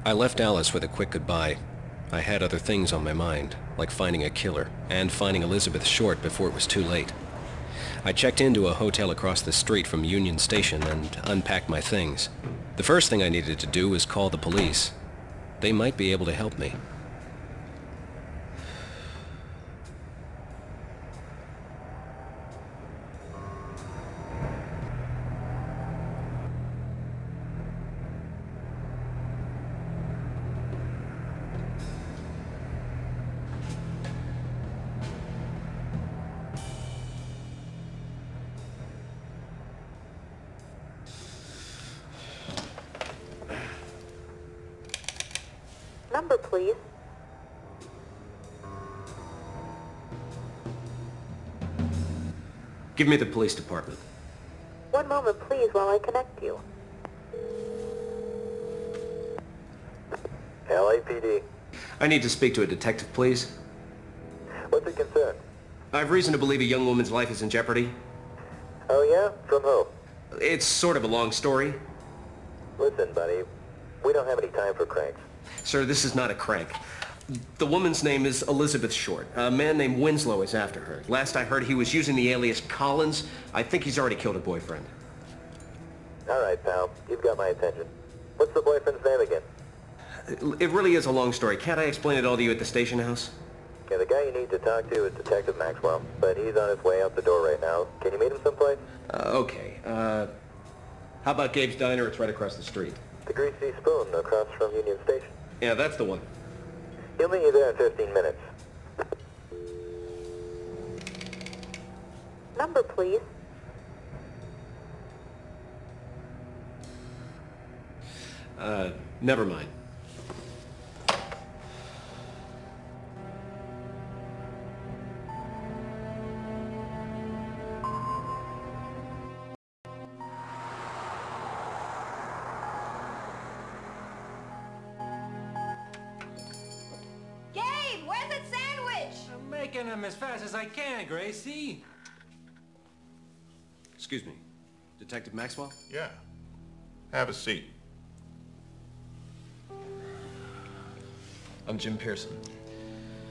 I left Alice with a quick goodbye. I had other things on my mind, like finding a killer and finding Elizabeth Short before it was too late. I checked into a hotel across the street from Union Station and unpacked my things. The first thing I needed to do was call the police. They might be able to help me. Number, please. Give me the police department. One moment, please, while I connect you. LAPD. I need to speak to a detective, please. What's the concern? I have reason to believe a young woman's life is in jeopardy. Oh, yeah? From who? It's sort of a long story. Listen, buddy, we don't have any time for cranks. Sir, this is not a crank. The woman's name is Elizabeth Short. A man named Winslow is after her. Last I heard, he was using the alias Collins. I think he's already killed her boyfriend. All right, pal. You've got my attention. What's the boyfriend's name again? It really is a long story. Can't I explain it all to you at the station house? Yeah, the guy you need to talk to is Detective Maxwell, but he's on his way out the door right now. Can you meet him someplace? Okay. How about Gabe's Diner? It's right across the street. The Greasy Spoon across from Union Station. Yeah, that's the one. He'll meet you there in 15 minutes. Number, please. Never mind. Gabe, where's that sandwich? I'm making them as fast as I can, Gracie. Excuse me. Detective Maxwell? Yeah. Have a seat. I'm Jim Pearson.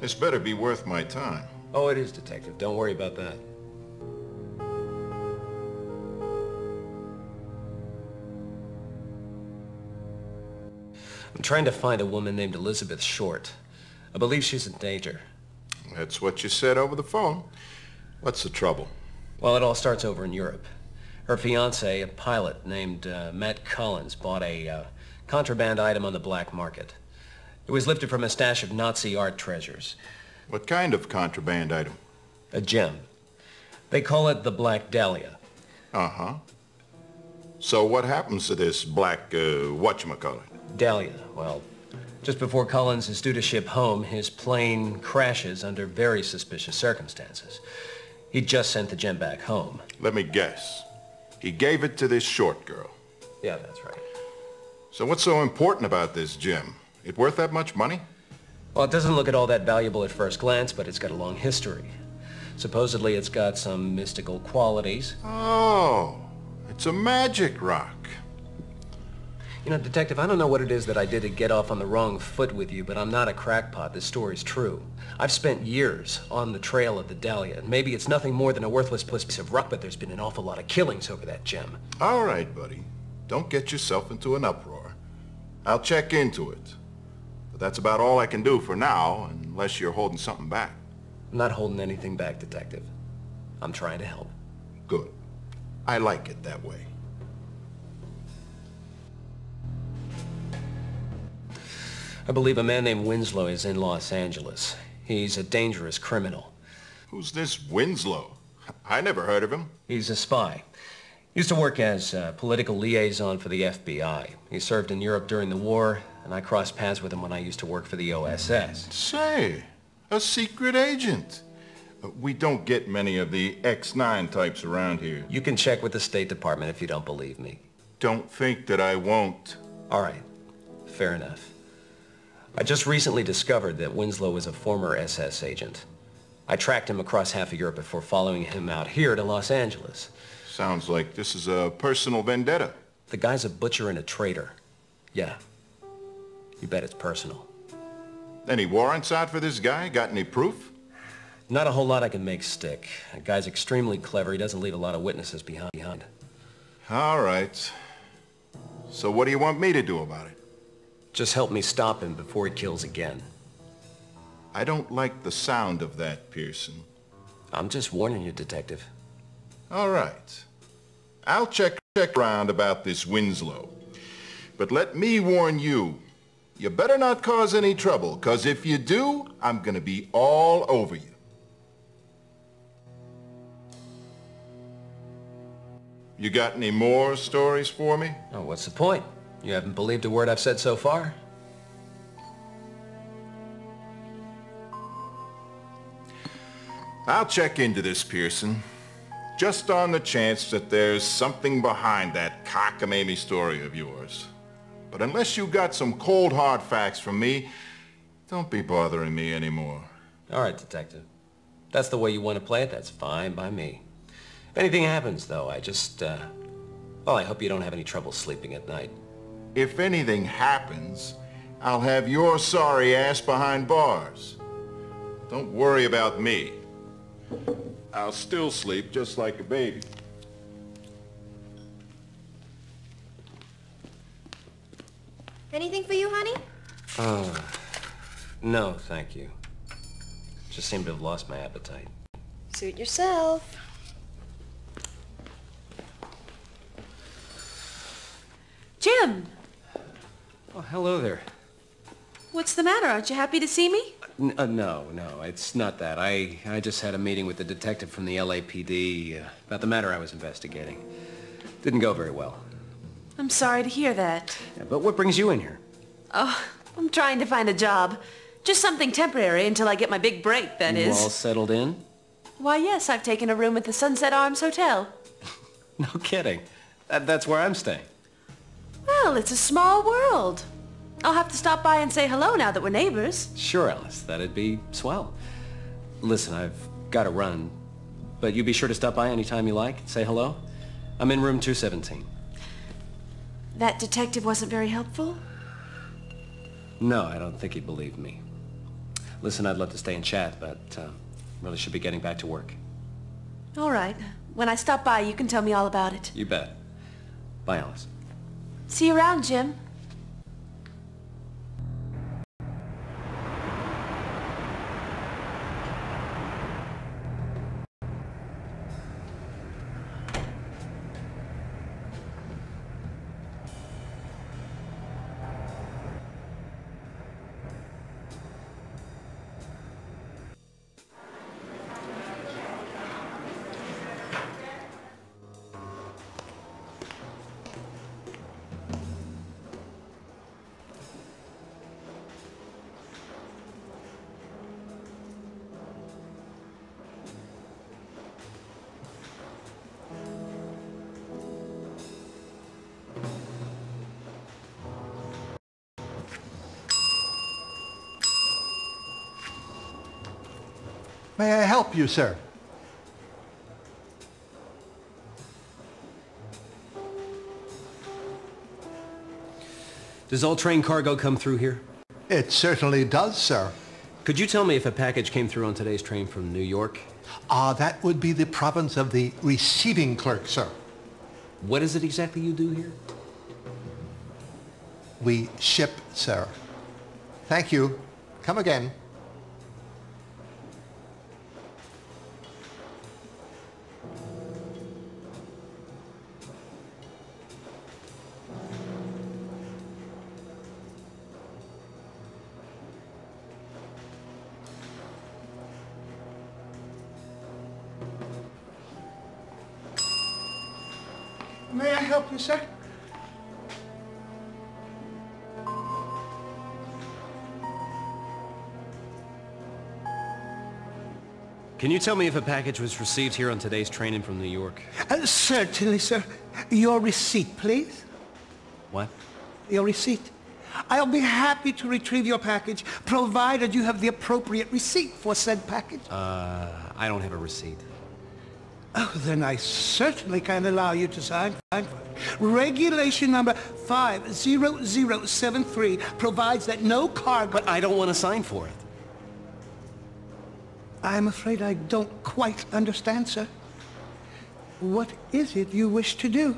This better be worth my time. Oh, it is, Detective. Don't worry about that. I'm trying to find a woman named Elizabeth Short. I believe she's in danger. That's what you said over the phone. What's the trouble? Well, it all starts over in Europe. Her fiancé, a pilot named Matt Collins, bought a contraband item on the black market. It was lifted from a stash of Nazi art treasures. What kind of contraband item? A gem. They call it the Black Dahlia. Uh-huh. So what happens to this black, whatchamacallit? Dahlia, well, just before Collins is due to ship home, his plane crashes under very suspicious circumstances. He just sent the gem back home. Let me guess. He gave it to this Short girl. Yeah, that's right. So what's so important about this gem? It worth that much money? Well, it doesn't look at all that valuable at first glance, but it's got a long history. Supposedly it's got some mystical qualities. Oh, it's a magic rock. You know, Detective, I don't know what it is that I did to get off on the wrong foot with you, but I'm not a crackpot. This story's true. I've spent years on the trail of the Dahlia, and maybe it's nothing more than a worthless piece of rock, but there's been an awful lot of killings over that gem. All right, buddy. Don't get yourself into an uproar. I'll check into it. But that's about all I can do for now, unless you're holding something back. I'm not holding anything back, Detective. I'm trying to help. Good. I like it that way. I believe a man named Winslow is in Los Angeles. He's a dangerous criminal. Who's this Winslow? I never heard of him. He's a spy. Used to work as a political liaison for the FBI. He served in Europe during the war, and I crossed paths with him when I used to work for the OSS. Say, a secret agent. We don't get many of the X9 types around here. You can check with the State Department if you don't believe me. Don't think that I won't. All right. Fair enough. I just recently discovered that Winslow was a former SS agent. I tracked him across half of Europe before following him out here to Los Angeles. Sounds like this is a personal vendetta. The guy's a butcher and a traitor. Yeah. You bet it's personal. Any warrants out for this guy? Got any proof? Not a whole lot I can make stick. The guy's extremely clever. He doesn't leave a lot of witnesses behind. All right. So what do you want me to do about it? Just help me stop him before he kills again. I don't like the sound of that, Pearson. I'm just warning you, Detective. All right. I'll check around about this Winslow. But let me warn you, you better not cause any trouble, 'cause if you do, I'm gonna be all over you. You got any more stories for me? Oh, what's the point? You haven't believed a word I've said so far? I'll check into this, Pearson. Just on the chance that there's something behind that cockamamie story of yours. But unless you got some cold hard facts from me, don't be bothering me anymore. All right, Detective. If that's the way you want to play it, that's fine by me. If anything happens, though, well, I hope you don't have any trouble sleeping at night. If anything happens, I'll have your sorry ass behind bars. Don't worry about me. I'll still sleep just like a baby. Anything for you, honey? No, thank you. Just seem to have lost my appetite. Suit yourself. Jim! Oh, hello there. What's the matter? Aren't you happy to see me? No, it's not that. I just had a meeting with the detective from the LAPD about the matter I was investigating. Didn't go very well. I'm sorry to hear that. Yeah, but what brings you in here? Oh, I'm trying to find a job. Just something temporary until I get my big break, that You is. all settled in? Why, yes, I've taken a room at the Sunset Arms Hotel. No kidding. That's where I'm staying. Well, it's a small world. I'll have to stop by and say hello now that we're neighbors. Sure, Alice. That'd be swell. Listen, I've got to run, but you be sure to stop by anytime you like. Say hello. I'm in room 217. That detective wasn't very helpful? No, I don't think he'd believe me. Listen, I'd love to stay and chat, but really should be getting back to work. All right. When I stop by, you can tell me all about it. You bet. Bye, Alice. See you around, Jim. May I help you, sir? Does all train cargo come through here? It certainly does, sir. Could you tell me if a package came through on today's train from New York? That would be the province of the receiving clerk, sir. What is it exactly you do here? We ship, sir. Thank you. Come again. May I help you, sir? Can you tell me if a package was received here on today's train in from New York? Certainly, sir. Your receipt, please. What? Your receipt. I'll be happy to retrieve your package, provided you have the appropriate receipt for said package. I don't have a receipt. Oh, then I certainly can allow you to sign for it. Regulation number 50073 provides that no cargo... But I don't want to sign for it. I'm afraid I don't quite understand, sir. What is it you wish to do?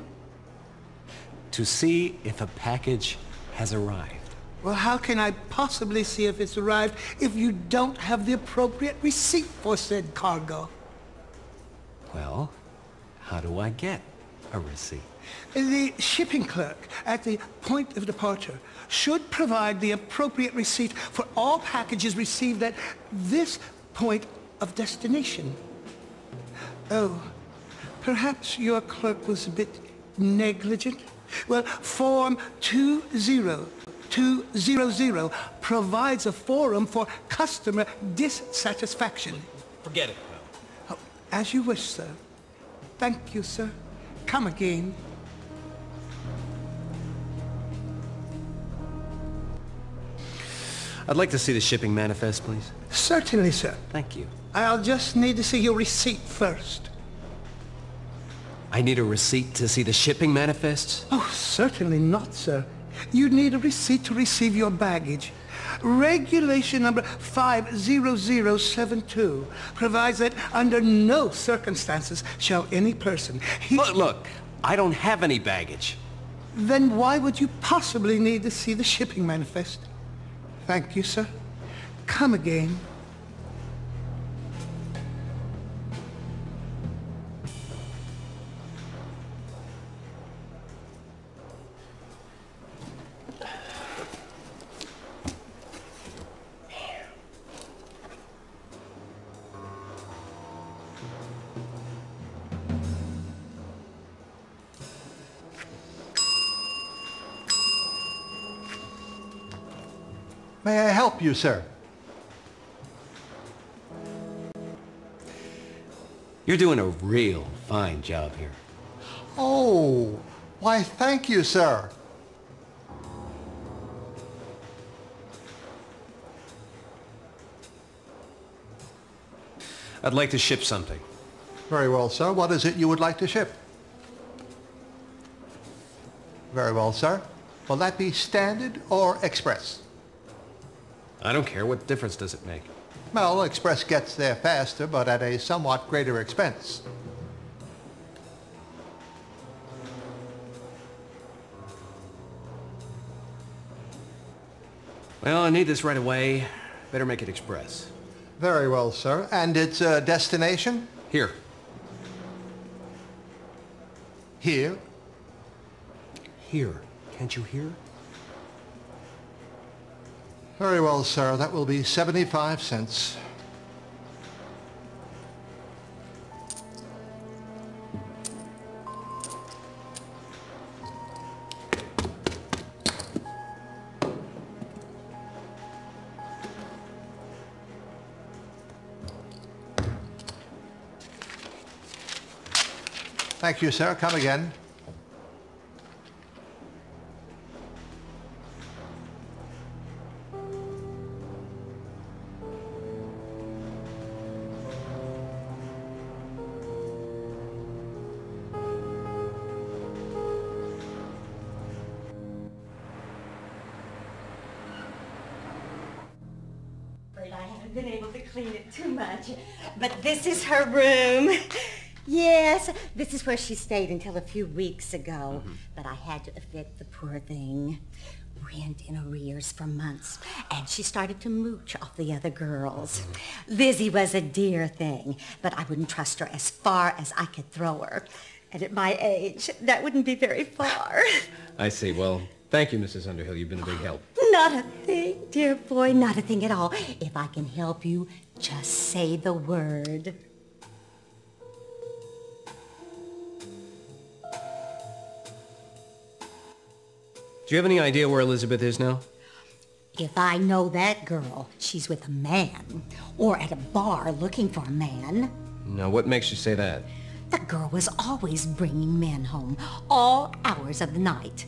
To see if a package has arrived. Well, how can I possibly see if it's arrived if you don't have the appropriate receipt for said cargo? Well, how do I get a receipt? The shipping clerk at the point of departure should provide the appropriate receipt for all packages received at this point of destination. Oh, perhaps your clerk was a bit negligent? Well, Form 20200 provides a forum for customer dissatisfaction. Forget it, pal. Oh, as you wish, sir. Thank you, sir. Come again. I'd like to see the shipping manifest, please. Certainly, sir. Thank you. I'll just need to see your receipt first. I need a receipt to see the shipping manifests? Oh, certainly not, sir. You need a receipt to receive your baggage. Regulation number 50072 provides that under no circumstances shall any person... Look, I don't have any baggage. Then why would you possibly need to see the shipping manifest? Thank you, sir. Come again. May I help you, sir? You're doing a real fine job here. Oh, why, thank you, sir. I'd like to ship something. Very well, sir. What is it you would like to ship? Very well, sir. Will that be standard or express? I don't care. What difference does it make? Well, express gets there faster, but at a somewhat greater expense. Well, I need this right away. Better make it express. Very well, sir. And its destination? Here. Here. Here. Can't you hear? Very well, sir. That will be 75 cents. Thank you, sir. Come again. I haven't been able to clean it too much, but this is her room. Yes, this is where she stayed until a few weeks ago. But I had to evict the poor thing. Rent in arrears for months, and she started to mooch off the other girls. Lizzie was a dear thing, but I wouldn't trust her as far as I could throw her. And at my age, that wouldn't be very far. I see. Well, thank you, Mrs. Underhill. You've been a big help. Not a thing, dear boy, not a thing at all. If I can help you, just say the word. Do you have any idea where Elizabeth is now? If I know that girl, she's with a man, or at a bar looking for a man. Now, what makes you say that? The girl was always bringing men home, all hours of the night.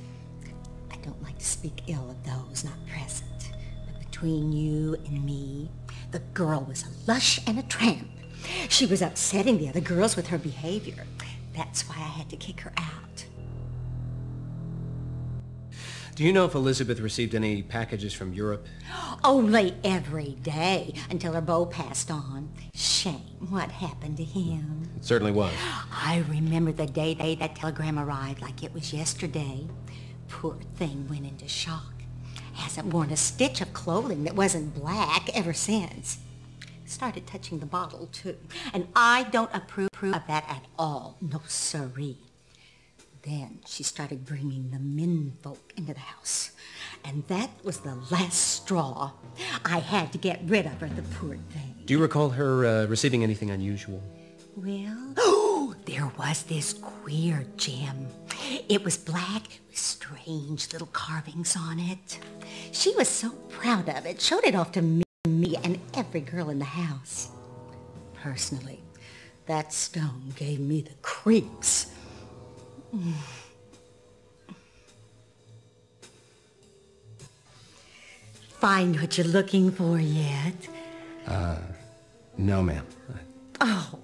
I don't like to speak ill of those not present, but between you and me, the girl was a lush and a tramp. She was upsetting the other girls with her behavior. That's why I had to kick her out. Do you know if Elizabeth received any packages from Europe? Only every day until her beau passed on. Shame what happened to him. It certainly was. I remember the day that telegram arrived like it was yesterday. Poor thing went into shock. Hasn't worn a stitch of clothing that wasn't black ever since. Started touching the bottle, too. And I don't approve of that at all. No siree. Then she started bringing the menfolk into the house. And that was the last straw. I had to get rid of her, the poor thing. Do you recall her receiving anything unusual? Well, there was this queer gem. It was black with strange little carvings on it. She was so proud of it, showed it off to me and every girl in the house. Personally, that stone gave me the creeps. Find what you're looking for yet? No, ma'am. Oh.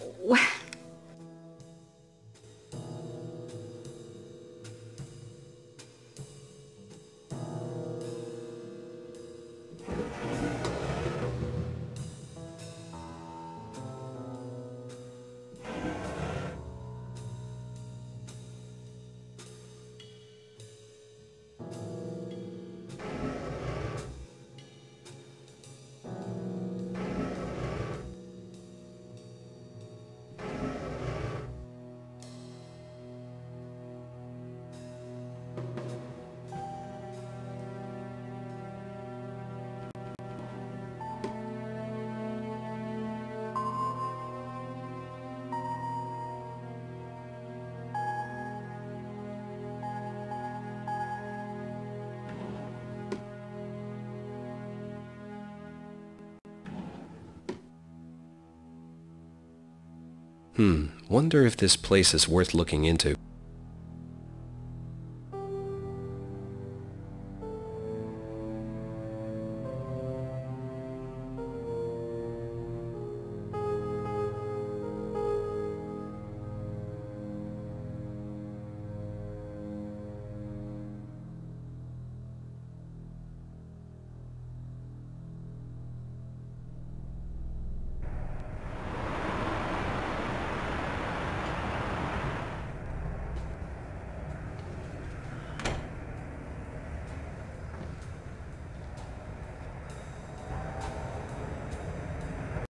Wonder if this place is worth looking into.